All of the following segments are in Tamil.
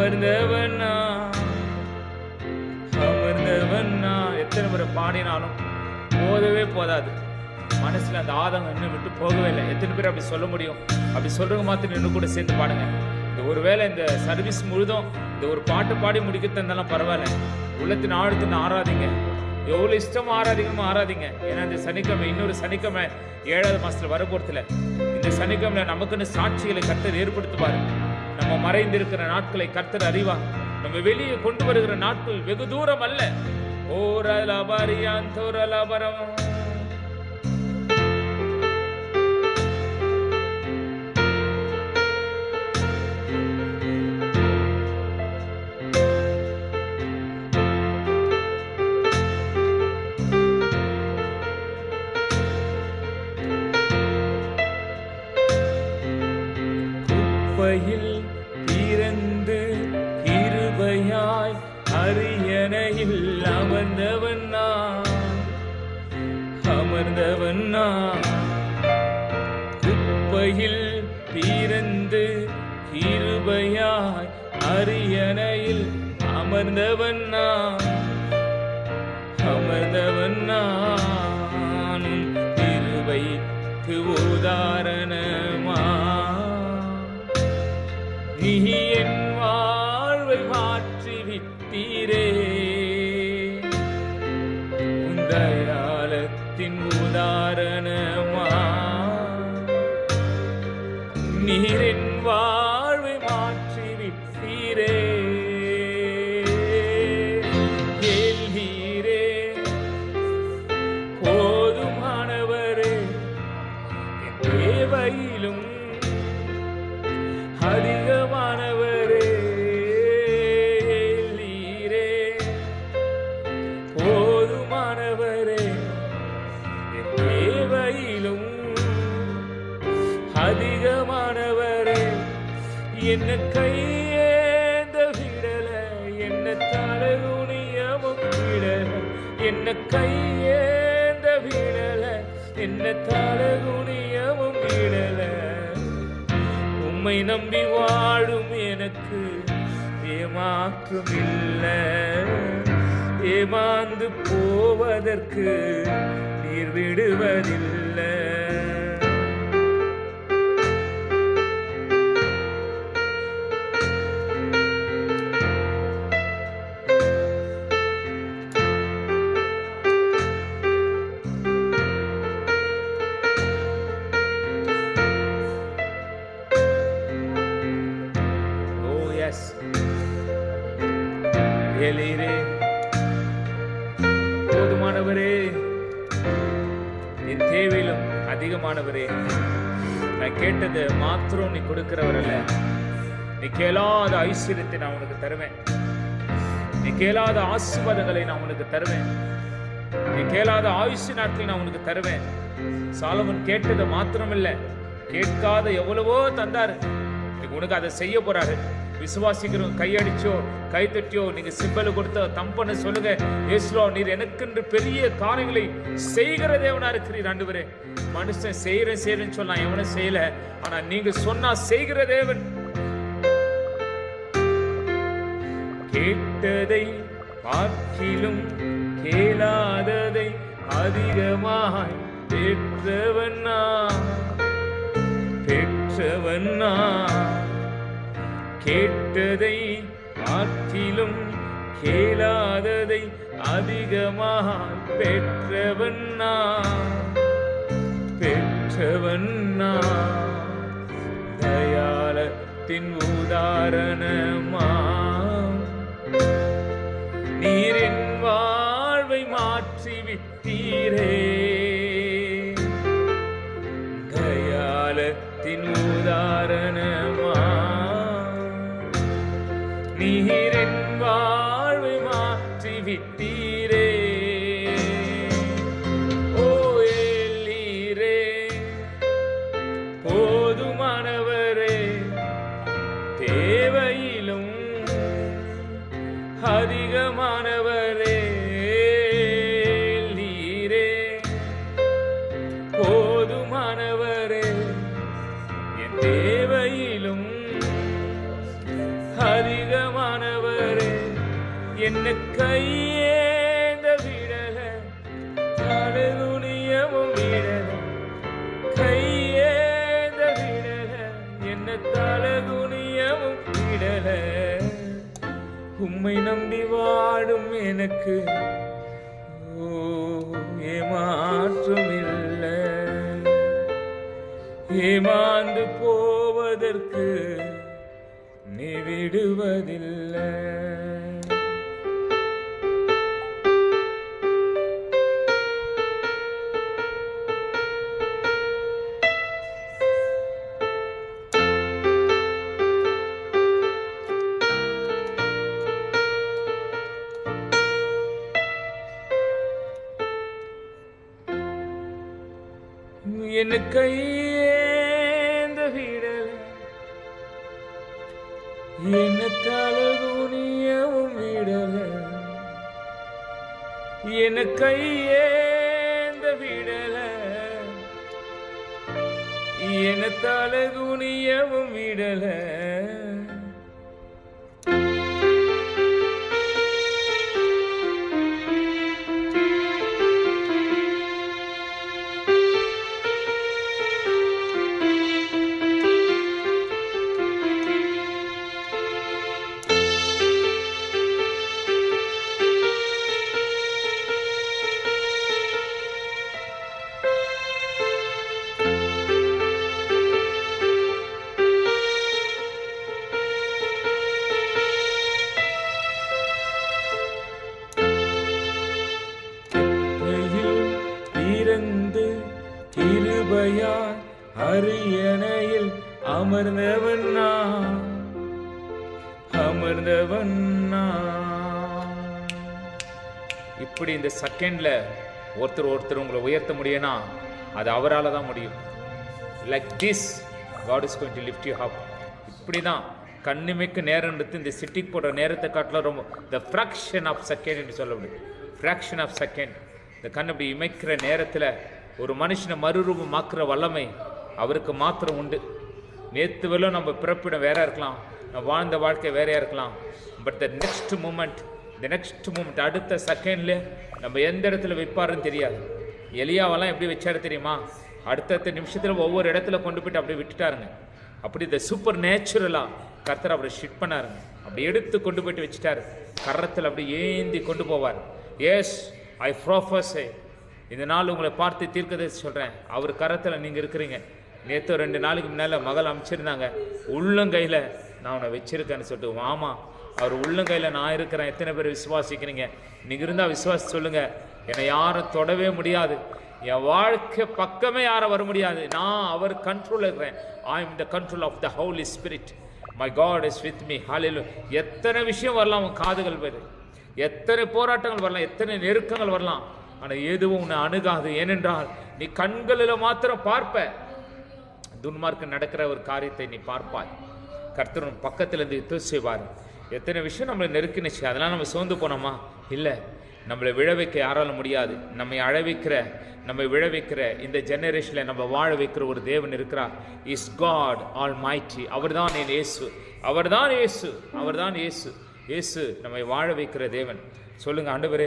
அமர்ந்தவன்னா அமர்ந்தவன்னா. எத்தனை முறை பாடினாலும் போதவே போதாது. மனசுல அந்த ஆதங்கம் இன்னும் விட்டு போகவே இல்லை. எத்தனை பேர் அப்படி சொல்ல முடியும்? அப்படி சொல்றவங்க மாத்திரம் இன்னும் கூட சேர்ந்து பாடுங்க. இந்த ஒருவேளை இந்த சர்வீஸ் முழுதும் இந்த ஒரு பாட்டு பாடி முடிக்க இருந்தாலும் பரவாயில்ல, உள்ளத்தின் ஆழத்தின் ஆராதிங்க. எவ்வளவு இஷ்டமா ஆராதிக்கணுமோ ஆராதிங்க. ஏன்னா இந்த சனிக்கிழமை இன்னொரு சனிக்கிழமை 7வது மாசத்துல வரப்போறதுல இந்த சனிக்கிழமை நமக்குன்னு சாட்சிகளை கர்த்தர் ஏற்படுத்துவார். நம்ம மறைந்திருக்கிற நாட்களை கர்த்தர் அறிவார். நம்ம வெளியே கொண்டு வருகிற நாட்கள் வெகு தூரம் அல்ல. ஓரலபரியான் தோரலபரம் பிறந்து கிருபையாய் அரியணையில் அமர்ந்தவன்னா அமர்ந்தவன்னா. குப்பையில் பிறந்து கிருபையாய் அரியணையில் அமர்ந்தவன்னா அமர்ந்தவன்னா. கிருபைக்கு உதாரணமா நீ என் வாழ்வை மாற்றி விட்டீரே. உந்தயாலத்தின் உதாரணமா நீர் என் வாழ்வை மாற்றி விட்டீரே. ஏல்வீரே போதுமானவரே, என் தேவையிலும் அதிகமானவரே. நீரே போதுமானவரே, என் தேவையிலும் அதிகமானவரே. என்ன கையேந்த விடல, என்ன தலகுனியமும் விடல. என்ன கையேந்த விடல, என்ன தலகுனியமும் விடல. உம்மை நம்பி வாழும் எனக்கு ஏமாற்றம் இல்லை. ஏமாந்து போவதற்கு நீர் விடுவதில்லை. போதுமானவரே, என் தேவையிலும் அதிகமானவரே. நான் கேட்டது மாத்திரம் நீ கொடுக்கிறவர் அல்ல. நீ கேளாத ஐஸ்வர்யத்தை நான் உனக்கு தருவேன். நீ கேளாத ஆசீர்வாதங்களை நான் உனக்கு தருவேன். நீ கேளாத ஆயுசு நாட்கள் நான் உனக்கு தருவேன். சாலமன் கேட்டது மாத்திரம் இல்ல, கேட்காத எவ்வளவோ தந்தாரு. உனக்கு அதை செய்ய போறாரு. விசுவாசிக்கிறோம். கையடிச்சோ கை தட்டியோ நீங்க சிம்பல் கொடுத்த தம்பன்னு சொல்லுங்க. இயேசுவா, நீர் எனக்கென்று பெரிய காரியங்களை செய்கிற தேவனா இருக்கிறீர் ஆண்டவரே. மனுஷன் செய்யறேன்னு சொன்னா எவனும் செய்யல, ஆனா நீங்க சொன்னா செய்கிற தேவன். கேட்டதை பார்க்கிலும் கேளாததை அதிகமாய் பெற்றவன்னா பெற்றவன்னா. கேட்டதை பார்க்கிலும் கேளாததை அதிகமாய் பெற்றவன்னா பெற்றவன்னா. தயாளத்தின் உதாரணமா நீர் என் வாழ்வை மாற்றி விட்டீரே. தயாளத்தின் உதாரணமா நீர் என் வாழ்வை மாற்றி விட்டீரே. ஓ எல்லீரே போதுமானவரே, தேவையிலும் அதிகமானவரே. நீரே என்ன கையேந்த விடல, தலகுனியவும் விடல, கையேந்த விடல, என்ன தலகுனியவும் விடல. உம்மை நம்பி வாடும் எனக்கு ஏமாற்றம் இல்லை, ஏமாந்து போவதற்கு நீ விடுவதில்லை. என்ன கையேந்த விடல, என்ன தலகுனியவும் விடல, என்ன கையேந்த விடல, என்ன தலகுனியவும் விடல. கிருபையாய் அரியணையில் அமர்ந்தவன் நான், அமர்ந்தவன் நான். இப்படி இந்த செகண்ட்ல ஒருத்தர் உங்களை உயர்த்த முடியும்னா அது அவரால் தான் முடியும். Like this God is going to lift you up. இப்படிதான் கண்ணிமைக்கு நேரம் எடுத்து இந்த சிட்டிக்கு போடுற நேரத்தை காட்டில ரொம்ப the fraction of second என்று சொல்ல முடியும். fraction of second. இந்த கண் அப்படி இமைக்கிற நேரத்தில் ஒரு மனுஷனை மறுரூபமாக்குற வல்லமை அவருக்கு மாத்திரம் உண்டு. நேற்று வேலும் நம்ம பிறப்பிடம் வேற இருக்கலாம், நம்ம வாழ்ந்த வாழ்க்கை வேறையா இருக்கலாம். பட் த நெக்ஸ்ட் மூமெண்ட் அடுத்த செகண்ட்ல நம்ம எந்த இடத்துல வைப்பாருன்னு தெரியாது. எலியாவெல்லாம் எப்படி வச்சாரு தெரியுமா? அடுத்த நிமிஷத்தில் ஒவ்வொரு இடத்துல கொண்டு போயிட்டு அப்படியே விட்டுட்டாருங்க. அப்படி இந்த சூப்பர் நேச்சுரலாக கர்த்தர் அப்படி ஷிட் பண்ணாருங்க. அப்படி எடுத்து கொண்டு போயிட்டு வச்சுட்டாரு. கரத்தில் அப்படி ஏந்தி கொண்டு போவார். எஸ், ஐ ப்ரோஃபஸை இந்த நாள் உங்களை பார்த்து தீர்க்கதரிசி சொல்கிறேன், அவர் கரத்தில் நீங்கள் இருக்கிறீங்க. நேற்று 2 நாளைக்கு முன்னால் மகள் அமைச்சிருந்தாங்க, உள்ளங்கையில் நான் உன்னை வச்சிருக்கேன்னு சொல்லிட்டு. ஆமாம், அவர் உள்ளங்கையில் நான் இருக்கிறேன். எத்தனை பேர் விசுவாசிக்கிறீங்க? நீங்கள் இருந்தால் விசுவாசி சொல்லுங்கள். என்னை யாரும் தொடவே முடியாது, என் வாழ்க்கை பக்கமே யாரும் வர முடியாது. நான் அவர் கண்ட்ரோலில் இருக்கிறேன். I am the control of the holy spirit. My God is with me. Hallelujah. எத்தனை விஷயம் வரலாம் உன் காதுகள் பேர், எத்தனை போராட்டங்கள் வரலாம், எத்தனை நெருக்கங்கள் வரலாம், ஆனால் எதுவும் உன்னை அணுகாது. ஏனென்றால் நீ கண்களில் மாத்திரம் பார்ப்ப, துன்மார்க்கு நடக்கிற ஒரு காரியத்தை நீ பார்ப்பாய். கர்த்தர் பக்கத்தில் இருந்து யுத்தம் செய்வார். எத்தனை விஷயம் நம்மளை நெருக்கினுச்சு, அதெல்லாம் நம்ம சோர்ந்து போனோமா? இல்லை, நம்மளை விழ வைக்க யாராலும் முடியாது. நம்மை அழ வைக்கிற, நம்மை விழ வைக்கிற, இந்த ஜெனரேஷனில் நம்ம வாழ வைக்கிற ஒரு தேவன் இருக்கிறார். Is God almighty. அவர் தான் என் இயேசு, அவர் தான் இயேசு, அவர் தான் இயேசு. இயேசு நம்மை வாழ வைக்கிற தேவன். சொல்லுங்க ஆண்டவரே,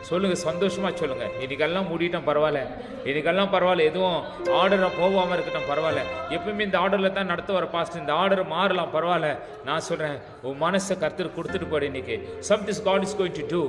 சொல்லுங்க, சந்தோஷமா சொல்லுங்க. இன்னைக்கெல்லாம் மூடிட்டோம் பரவாயில்ல, இன்னைக்கெல்லாம் பரவாயில்ல, எதுவும் ஆர்டரை போகாமல் இருக்கட்டும் பரவாயில்ல, எப்பவுமே இந்த ஆர்டரில் தான் நடத்த வர பாஸ்ட், இந்த ஆர்டர் மாறலாம் பரவாயில்ல. நான் சொல்கிறேன், உன் மனசை கர்த்தர் கொடுத்துட்டு போடு. இன்னைக்கு something God is going to do.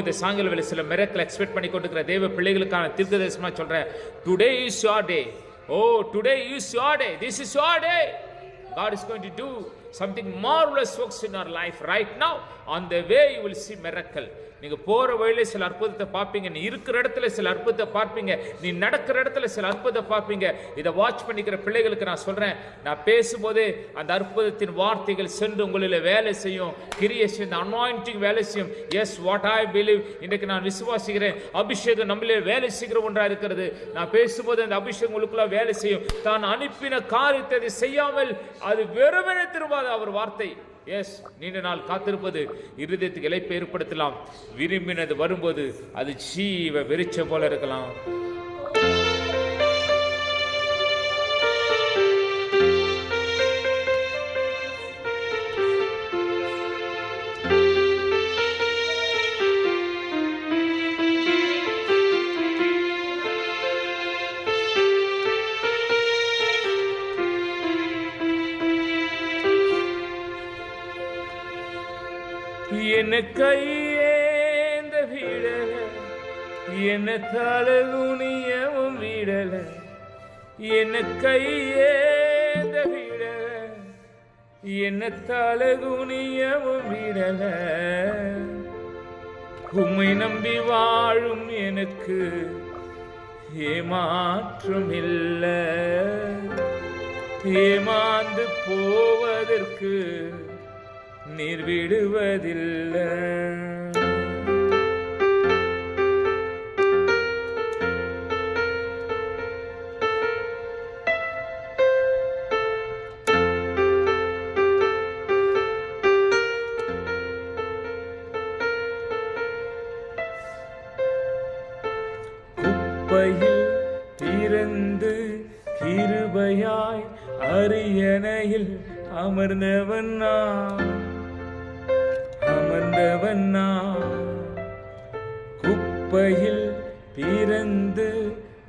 இந்த சாயங்கால வேலை சில மிரக்கல் எக்ஸ்பெக்ட் பண்ணி கொண்டிருக்கிற தேவ பிள்ளைகளுக்கான தீர்க்கதரிசனமாக சொல்கிறேன். Today is your day. Today is your day. This is your day. God is going to do something marvelous works in our life right now. On the way you will see miracle. நீங்க போற வழியில சில அற்புதத்தை பார்ப்பீங்க, நீ இருக்கிற இடத்துல சில அற்புதத்தை பார்ப்பீங்க, நீ நடக்கிற இடத்துல சில அற்புதத்தை பார்ப்பீங்க. இதை வாட்ச் பண்ணிக்கிற பிள்ளைகளுக்கு நான் சொல்றேன், நான் பேசும்போது அந்த அற்புதத்தின் வார்த்தைகள் சென்று உங்களில் வேலை செய்யும், கிரியேஷன் அனாயிண்டிங் வேலை செய்யும். Yes, what I believe. இன்றைக்கு நான் விசுவாசிக்கிறேன், அபிஷேகம் நம்மளே வேலை செய்கிற ஒன்றா இருக்கிறது. நான் பேசும்போது அந்த அபிஷேகம் உங்களுக்குள்ள வேலை செய்யும். தான் அனுப்பின காரியத்தை செய்யாமல் அது வெறுமனே திரும்பாத அவர் வார்த்தை. எஸ், நீண்ட நாள் காத்திருப்பது இருதயத்துக்கு இளைப்பை ஏற்படுத்தலாம். விரும்பினது வரும்போது அது ஜீவ வெறிச்சம் போல இருக்கலாம். என்ன கையேந்த விடல, என்ன தலகுனியவும் விடல, என்ன கையேந்த விடல, என்ன தலகுனியவும் விடல. உம்மை நம்பி வாழும் எனக்கு ஏமாற்றம் இல்ல, ஏமாந்து போவதற்கு நீர் விடுவதில்லை. குப்பையில் பிறந்து கிருபையாய் அரியணையில் அமர்ந்தவன் நான், அமர்ந்தவன் நான். குப்பையில் பிறந்து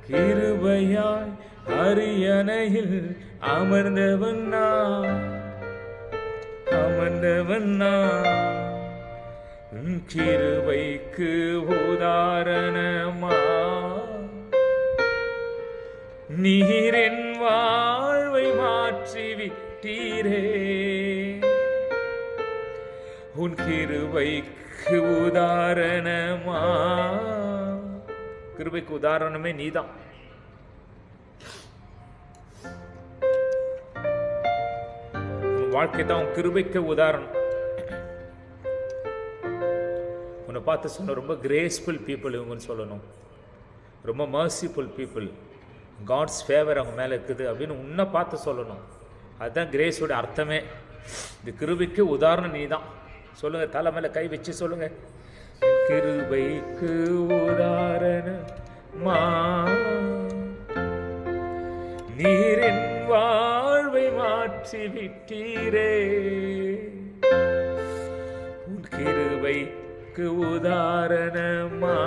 கிருபையாய் அரியணையில் அமர்ந்தவன் நான், அமர்ந்தவன் நான். கிருபைக்கு உதாரணமா நீர் என் வாழ்வை மாற்றி விட்டீரே. உன் கிருபைக்கு உதாரணமா, கிருபைக்கு உதாரணமே நீதான். உன் வாழ்க்கை தான் உன் கிருபைக்கு உதாரணம். உன்னை பார்த்து சொன்ன ரொம்ப கிரேஸ்ஃபுல் பீப்புள் இவங்கன்னு சொல்லணும், ரொம்ப மர்சிஃபுல் பீப்புள், காட்ஸ் ஃபேவர் அவங்க மேலே இருக்குது அப்படின்னு உன்னை பார்த்து சொல்லணும். அதுதான் கிரேஸோட அர்த்தமே. இந்த கிருபைக்கு உதாரணம் நீ தான். சொல்லுங்க, தலை மேலே கை வச்சு சொல்லுங்க, கிருபைக்கு உதாரணமா நீர் என் வாழ்வை மாற்றி விட்டீரே. உன் கிருபைக்கு உதாரணமா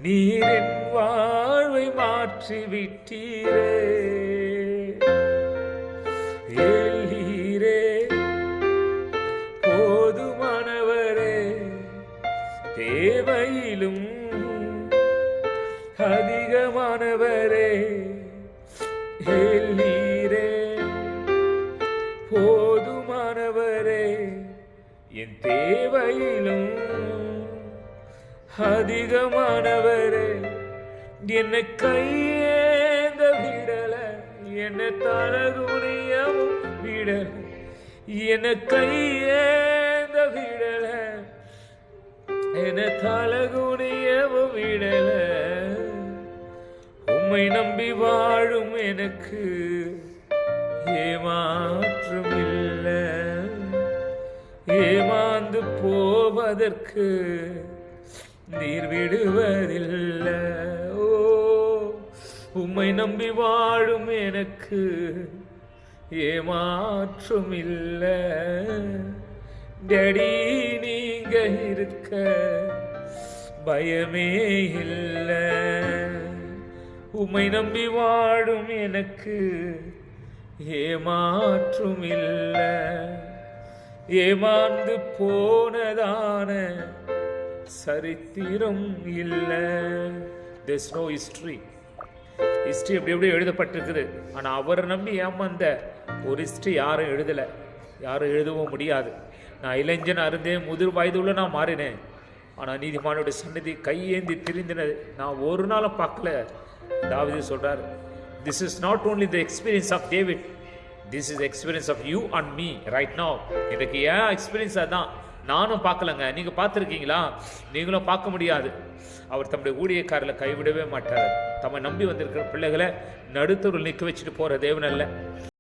நீர் என் வாழ்வை மாற்றி விட்டீரே. ஏலீரே போதுமானவரே, தேவையிலும் அதிகமானவரே. ஏலீரே போதுமானவரே, என் தேவையிலும் அதிகமானவரே. என்ன கையேந்த விடல, என்ன தலகுனியவும் விடல, என்ன கையேந்த விடல, என்ன தலகுனியவும் விடல. உம்மை நம்பி வாழும் எனக்கு ஏமாற்றம் இல்லை, ஏமாந்து போவதற்கு நீர் விடுவதில்லை. ஓ, உம்மை நம்பி வாழும் எனக்கு ஏமாற்றம் இல்லை. டேடி நீங்க இருக்க பயமே இல்லை. உம்மை நம்பி வாழும் எனக்கு ஏமாற்றம் இல்லை. ஏமாந்து போனதான சரித்திரம் இல்லை. There's no history. ஹிஸ்ட்ரி எப்படி எப்படி எழுதப்பட்டிருக்குது. ஆனால் அவரை நம்பி ஏமாந்த ஒரு ஹிஸ்ட்ரி யாரும் எழுதலை, யாரும் எழுதவும் முடியாது. நான் இளைஞனாக இருந்தேன், முதிர் வயதுள்ள நான் மாறினேன். ஆனால் நீதிமானுடைய சன்னதி கையேந்தி திரிந்தினது நான் ஒரு நாளும் பார்க்கல. தாவீது சொல்றார், this is not only the experience of David, this is the experience of you and me right now. எனக்கு ஏன் எக்ஸ்பீரியன்ஸ் அதான். நானும் பார்க்கலங்க, நீங்க பார்த்துருக்கீங்களா? நீங்களும் பார்க்க முடியாது. அவர் தம்முடைய ஊழியக்காரர்களை கைவிடவே மாட்டார். தம்மை நம்பி வந்திருக்கிற பிள்ளைகளை நடுத்தூரில் நிற்க வச்சுட்டு போற தேவன் அல்ல.